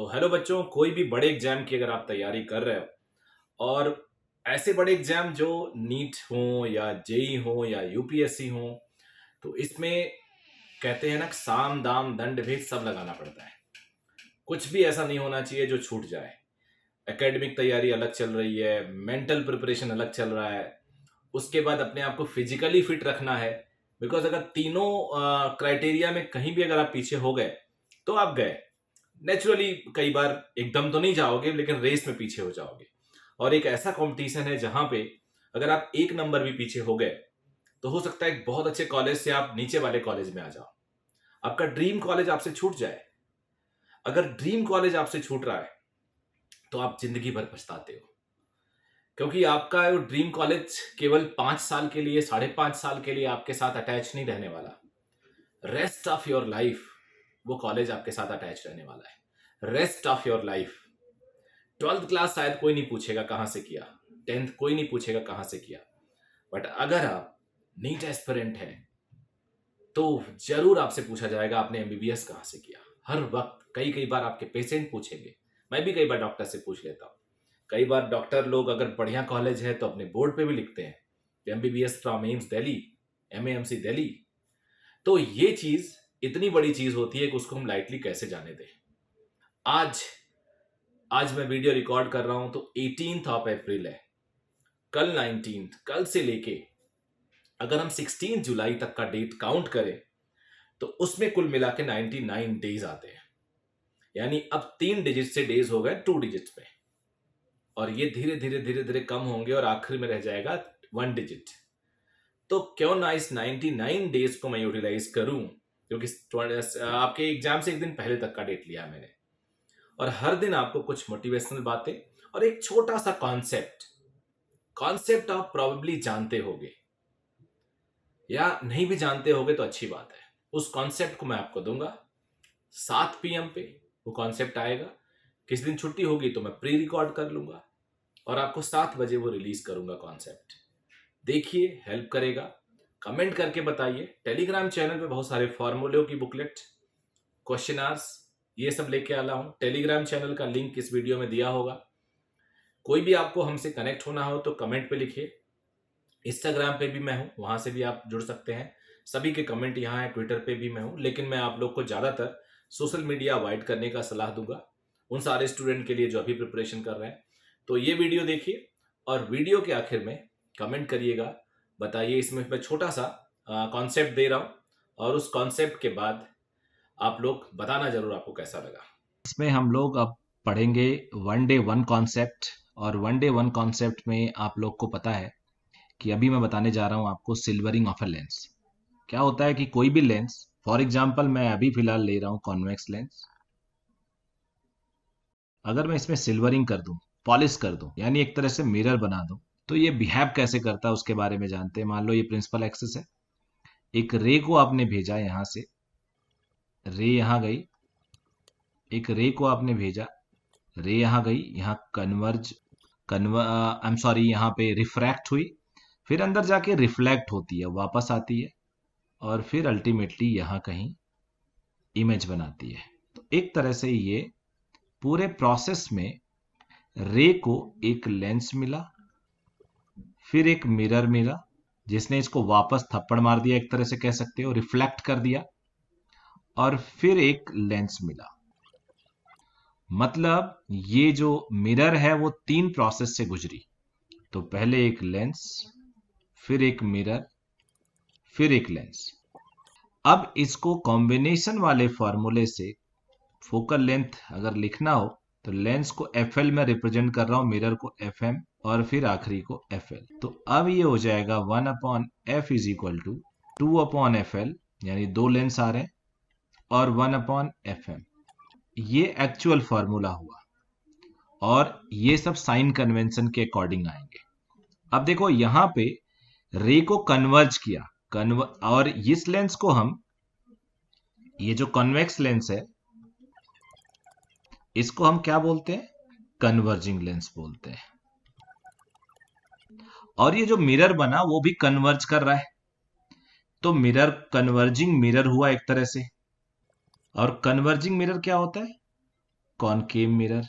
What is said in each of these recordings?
Hello बच्चों, कोई भी बड़े एग्जाम की अगर आप तैयारी कर रहे हो और ऐसे बड़े एग्जाम जो नीट हो या जेई हो या यूपीएससी हो, तो इसमें कहते हैं ना कि साम दाम दंड भेद सब लगाना पड़ता है। कुछ भी ऐसा नहीं होना चाहिए जो छूट जाए। एकेडमिक तैयारी अलग चल रही है, मेंटल प्रिपरेशन अलग चल रहा है, उसके बाद अपने आप को फिजिकली फिट रखना है। बिकॉज अगर तीनों क्राइटेरिया में कहीं भी अगर आप पीछे हो गए तो आप गए। नेचुरली कई बार एकदम तो नहीं जाओगे, लेकिन रेस में पीछे हो जाओगे। और एक ऐसा कंपटीशन है जहां पे अगर आप एक नंबर भी पीछे हो गए तो हो सकता है एक बहुत अच्छे कॉलेज से आप नीचे वाले कॉलेज में आ जाओ, आपका ड्रीम कॉलेज आपसे छूट जाए। अगर ड्रीम कॉलेज आपसे छूट रहा है तो आप जिंदगी भर पछताते हो, क्योंकि आपका वो ड्रीम कॉलेज केवल 5 साल के लिए, 5.5 साल के लिए आपके साथ अटैच नहीं रहने वाला। रेस्ट ऑफ योर लाइफ वो कॉलेज आपके साथ अटैच रहने वाला है। Rest of your life. 12th class शायद कोई नहीं पूछेगा कहां से किया, 10th कोई नहीं पूछेगा कहां से किया, बट अगर आप नीट एस्पिरेंट हैं तो जरूर आपसे पूछा जाएगा आपने एमबीबीएस कहां से किया। हर वक्त कई कई बार आपके पेशेंट पूछेंगे। मैं भी कई बार डॉक्टर से पूछ लेता हूँ। कई बार डॉक्टर लोग अगर बढ़िया कॉलेज है तो अपने बोर्ड पे भी लिखते हैं MBBS from AIIMS Delhi, MAMC Delhi. तो ये चीज इतनी बड़ी चीज होती है कि उसको हम लाइटली कैसे जाने दें। आज आज मैं वीडियो रिकॉर्ड कर रहा हूं तो 18th ऑफ अप्रैल है। कल 19th, कल से लेके अगर हम 16 जुलाई तक का डेट काउंट करें तो उसमें कुल मिला के 99 डेज आते हैं। यानी अब 3 डिजिट से डेज हो गए 2 डिजिट पे, और ये धीरे धीरे धीरे धीरे कम होंगे और आखिर में रह जाएगा 1 डिजिट। तो क्यों ना इस 99 डेज को मैं यूटिलाइज करूं, क्योंकि आपके एग्जाम से एक दिन पहले तक का डेट लिया मैंने। और हर दिन आपको कुछ मोटिवेशनल बातें और एक छोटा सा कॉन्सेप्ट आप प्रॉब्ली जानते होगे या नहीं भी जानते होगे तो अच्छी बात है। उस कॉन्सेप्ट को मैं आपको दूंगा 7 PM पे। वो कॉन्सेप्ट आएगा। किस दिन छुट्टी होगी तो मैं प्री रिकॉर्ड कर लूंगा और आपको 7 बजे वो रिलीज करूंगा कॉन्सेप्ट। देखिए, हेल्प करेगा। कमेंट करके बताइए। टेलीग्राम चैनल पे बहुत सारे फॉर्मूलों की बुकलेट, क्वेश्चन आंसर्स, ये सब लेके आला हूं। टेलीग्राम चैनल का लिंक इस वीडियो में दिया होगा। कोई भी आपको हमसे कनेक्ट होना हो तो कमेंट पे लिखिए। इंस्टाग्राम पे भी मैं हूं, वहां से भी आप जुड़ सकते हैं। सभी के कमेंट यहाँ है। ट्विटर पे भी मैं हूं, लेकिन मैं आप लोग को ज्यादातर सोशल मीडिया अवॉइड करने का सलाह दूंगा उन सारे स्टूडेंट के लिए जो अभी प्रिपरेशन कर रहे हैं। तो ये वीडियो देखिए और वीडियो के आखिर में कमेंट करिएगा, बताइए। इसमें मैं छोटा सा कॉन्सेप्ट दे रहा हूं और उस कॉन्सेप्ट के बाद आप लोग बताना जरूर आपको कैसा लगा। इसमें हम लोग अब पढ़ेंगे 1 डे 1 कॉन्सेप्ट। और 1 डे 1 कॉन्सेप्ट में आप लोग को पता है कि अभी मैं बताने जा रहा हूं आपको सिल्वरिंग ऑफ अ लेंस। क्या होता है कि कोई भी लेंस, फॉर एग्जांपल मैं अभी फिलहाल ले रहा हूं कॉन्वेक्स लेंस, अगर मैं इसमें सिल्वरिंग कर दूं, पॉलिश कर दूं, यानी एक तरह से मिरर बना दूं, तो ये बिहेव कैसे करता है उसके बारे में जानते हैं। मान लो ये प्रिंसिपल एक्सिस है, एक रे को आपने भेजा यहां से, रे यहां गई, एक रे को आपने भेजा, रे यहां गई, यहां आई एम सॉरी, यहां पे रिफ्रैक्ट हुई, फिर अंदर जाके रिफ्लेक्ट होती है, वापस आती है, और फिर अल्टीमेटली यहां कहीं इमेज बनाती है। तो एक तरह से ये पूरे प्रोसेस में रे को एक लेंस मिला, फिर एक मिरर मिला जिसने इसको वापस थप्पड़ मार दिया, एक तरह से कह सकते हो रिफ्लेक्ट कर दिया, और फिर एक लेंस मिला। मतलब ये जो मिरर है वो 3 प्रोसेस से गुजरी। तो पहले एक लेंस, फिर एक मिरर, फिर एक लेंस। अब इसको कॉम्बिनेशन वाले फॉर्मूले से फोकल लेंथ अगर लिखना हो तो लेंस को FL में रिप्रेजेंट कर रहा हूं, मिरर को FM, और फिर आखिरी को FL। तो अब ये हो जाएगा 1/f is equal to 2/FL, यानी 2 लेंस आ रहे हैं, और 1/FM। ये एक्चुअल फॉर्मूला हुआ और ये सब साइन कन्वेंशन के अकॉर्डिंग आएंगे। अब देखो यहां पे रे को कन्वर्ज किया, और इस लेंस को हम, ये जो कॉन्वेक्स लेंस है, इसको हम क्या बोलते हैं? कन्वर्जिंग लेंस बोलते हैं। और ये जो मिरर बना वो भी कन्वर्ज कर रहा है, तो मिरर कन्वर्जिंग मिरर हुआ एक तरह से। और कन्वर्जिंग मिरर क्या होता है? कॉनकेव मिरर,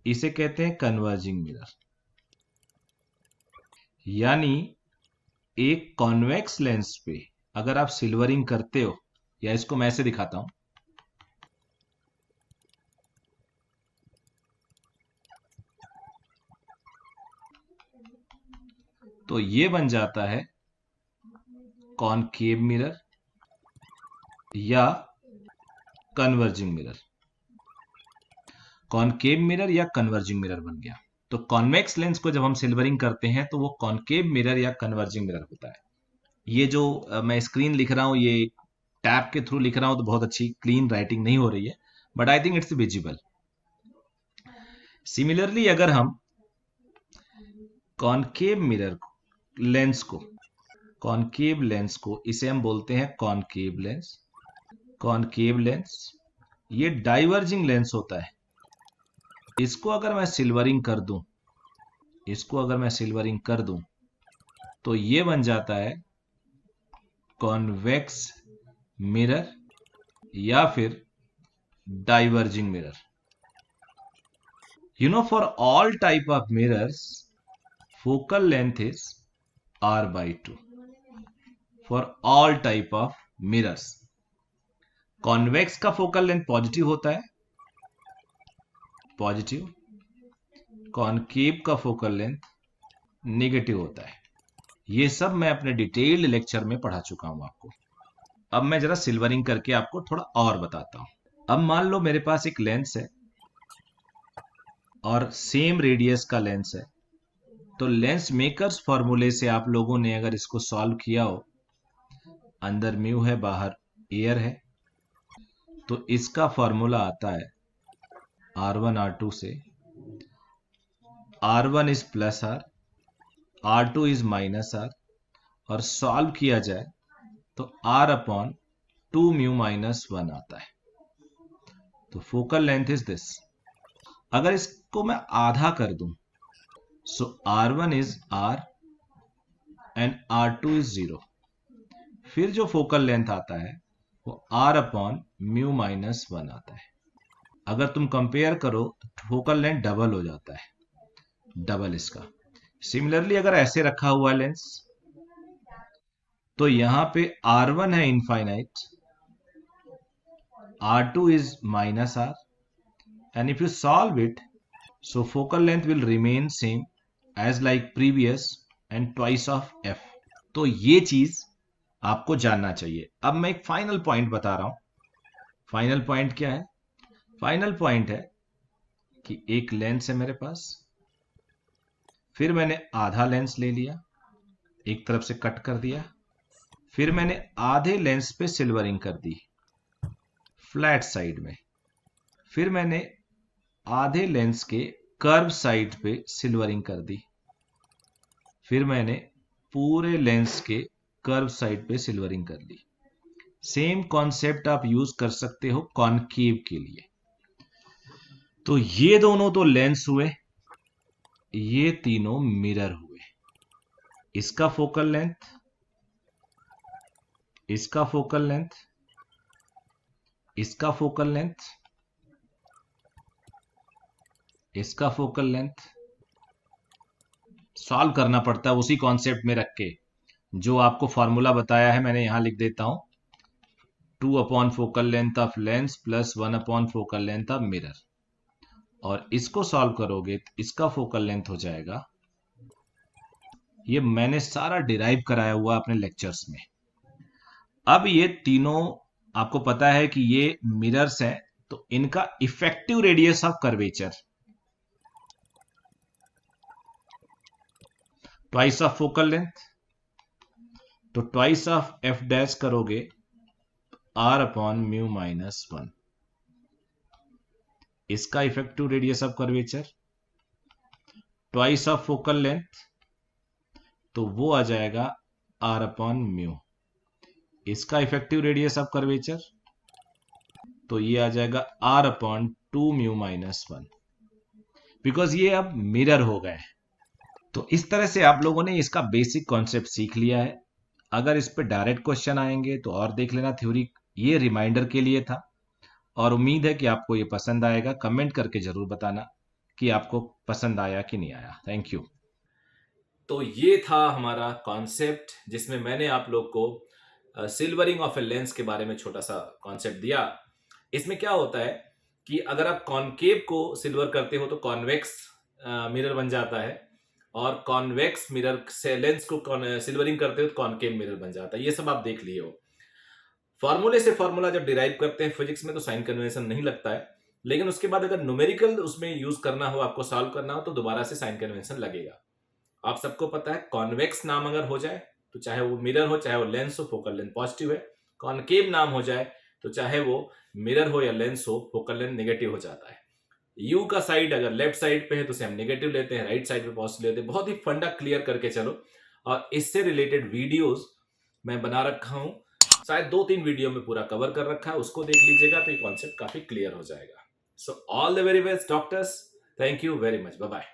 इसे कहते हैं कन्वर्जिंग मिरर। यानी एक कॉन्वेक्स लेंस पे अगर आप सिल्वरिंग करते हो, या इसको मैं ऐसे दिखाता हूं, तो ये बन जाता है कॉनकेव मिरर या कन्वर्जिंग मिरर। कॉनकेव मिरर या कन्वर्जिंग मिरर बन गया। तो कॉन्वेक्स लेंस को जब हम सिल्वरिंग करते हैं तो वो कॉनकेव मिरर या कन्वर्जिंग मिरर होता है। ये जो मैं स्क्रीन लिख रहा हूं, ये टैब के थ्रू लिख रहा हूं तो बहुत अच्छी क्लीन राइटिंग नहीं हो रही है, but I think it's visible. Similarly अगर हम कॉनकेव मिरर कॉनकेव लेंस को इसे हम बोलते हैं कॉनकेव लेंस। कॉनकेव लेंस ये डाइवर्जिंग लेंस होता है। इसको अगर मैं सिल्वरिंग कर दूं तो ये बन जाता है कॉन्वेक्स मिरर या फिर diverging mirror. For all type of mirrors focal length is r/2 for all type of mirrors। Convex का फोकल लेंथ पॉजिटिव होता है, पॉजिटिव। कॉनकेव का फोकल लेंथ नेगेटिव होता है। ये सब मैं अपने डिटेल्ड लेक्चर में पढ़ा चुका हूं आपको। अब मैं जरा सिल्वरिंग करके आपको थोड़ा और बताता हूं। अब मान लो मेरे पास एक लेंस है और सेम रेडियस का लेंस है, तो लेंस मेकर्स फॉर्मूले से आप लोगों ने अगर इसको सॉल्व किया हो, अंदर म्यू है बाहर एयर है, तो इसका फॉर्मूला आता है R1 R2 से। R1 is plus R, R2 is minus R, और सॉल्व किया जाए तो R/2 म्यू माइनस 1 आता है। तो फोकल लेंथ इज दिस। अगर इसको मैं आधा कर दूं, so R1 is R and R2 is 0, फिर जो फोकल लेंथ आता है वो R/म्यू माइनस 1 आता है। अगर तुम कंपेयर करो तो फोकल लेंथ डबल हो जाता है, डबल इसका। सिमिलरली अगर ऐसे रखा हुआ लेंस, तो यहां पे R1 है infinite, R2 is minus R, and if you solve it, so focal length will remain same as like previous and twice of f। तो ये चीज आपको जानना चाहिए। अब मैं एक फाइनल पॉइंट बता रहा हूं। फाइनल पॉइंट क्या है? फाइनल पॉइंट है कि एक लेंस है मेरे पास, फिर मैंने आधा लेंस ले लिया, एक तरफ से कट कर दिया, फिर मैंने आधे लेंस पे सिल्वरिंग कर दी फ्लैट साइड में, फिर मैंने आधे लेंस के कर्व साइड पे सिल्वरिंग कर दी, फिर मैंने पूरे लेंस के कर्व साइड पे सिल्वरिंग कर ली। सेम कॉन्सेप्ट आप यूज कर सकते हो कॉनकेव के लिए। तो ये दोनों तो लेंस हुए, ये तीनों मिरर हुए। इसका फोकल लेंथ, इसका फोकल लेंथ, इसका फोकल लेंथ, इसका फोकल लेंथ सॉल्व करना पड़ता है उसी कॉन्सेप्ट में रख के। जो आपको फॉर्मूला बताया है मैंने यहां लिख देता हूं, 2 focal length of lens plus 1 focal length of mirror, और इसको सॉल्व करोगे तो इसका फोकल लेंथ हो जाएगा, ये मैंने सारा डिराइव कराया हुआ अपने लेक्चर्स में। अब ये तीनों आपको पता है कि ये मिरर्स हैं, तो इनका effective radius of curvature twice of focal length, तो ट्वाइस ऑफ एफ डैश करोगे R/म्यू माइनस 1। इसका effective radius of curvature twice of focal length, तो वो आ जाएगा R/म्यू। इसका इफेक्टिव रेडियस ऑफ कर्वेचर, तो ये आ जाएगा R/2 म्यू माइनस 1, बिकॉज ये अब मिरर हो गए। तो इस तरह से आप लोगों ने इसका बेसिक कॉन्सेप्ट सीख लिया है। अगर इस पे डायरेक्ट क्वेश्चन आएंगे तो और देख लेना थ्योरी, ये रिमाइंडर के लिए था। और उम्मीद है कि आपको ये पसंद आएगा। कमेंट करके जरूर बताना कि आपको पसंद आया कि नहीं आया। Thank you. तो ये था हमारा कॉन्सेप्ट जिसमें मैंने आप लोग को सिल्वरिंग ऑफ ए लेंस के बारे में छोटा सा कॉन्सेप्ट दिया। इसमें क्या होता है कि अगर आप कॉनकेव को सिल्वर करते हो तो कॉन्वेक्स मिरर बन जाता है, और कॉन्वेक्स मिरर से लेंस को सिल्वरिंग करते हो तो कॉनकेव मिरर बन जाता है। ये सब आप देख लिए हो। फॉर्मूले से फॉर्मूला जब डिराइव करते हैं फिजिक्स में तो साइन कन्वेंशन नहीं लगता है, लेकिन उसके बाद अगर न्यूमेरिकल उसमें यूज करना हो, आपको सॉल्व करना हो, तो दोबारा से साइन कन्वेंशन लगेगा। आप सबको पता है कॉन्वेक्स नाम अगर हो जाए तो चाहे वो मिरर हो चाहे वो लेंस हो, फोकल लेंथ पॉजिटिव है। कॉनकेव नाम हो जाए तो चाहे वो मिरर हो या लेंस हो, फोकल लेंथ नेगेटिव हो जाता है। यू का साइड अगर लेफ्ट साइड पे है तो उसे हम नेगेटिव लेते हैं, राइट साइड पे पॉजिटिव लेते हैं। बहुत ही फंडा क्लियर करके चलो, और इससे रिलेटेड वीडियोस मैं बना रखा हूं, शायद 2-3 वीडियो में पूरा कवर कर रखा है, उसको देख लीजिएगा तो ये कॉन्सेप्ट काफी क्लियर हो जाएगा। So all the very best doctors, thank you very much, bye bye.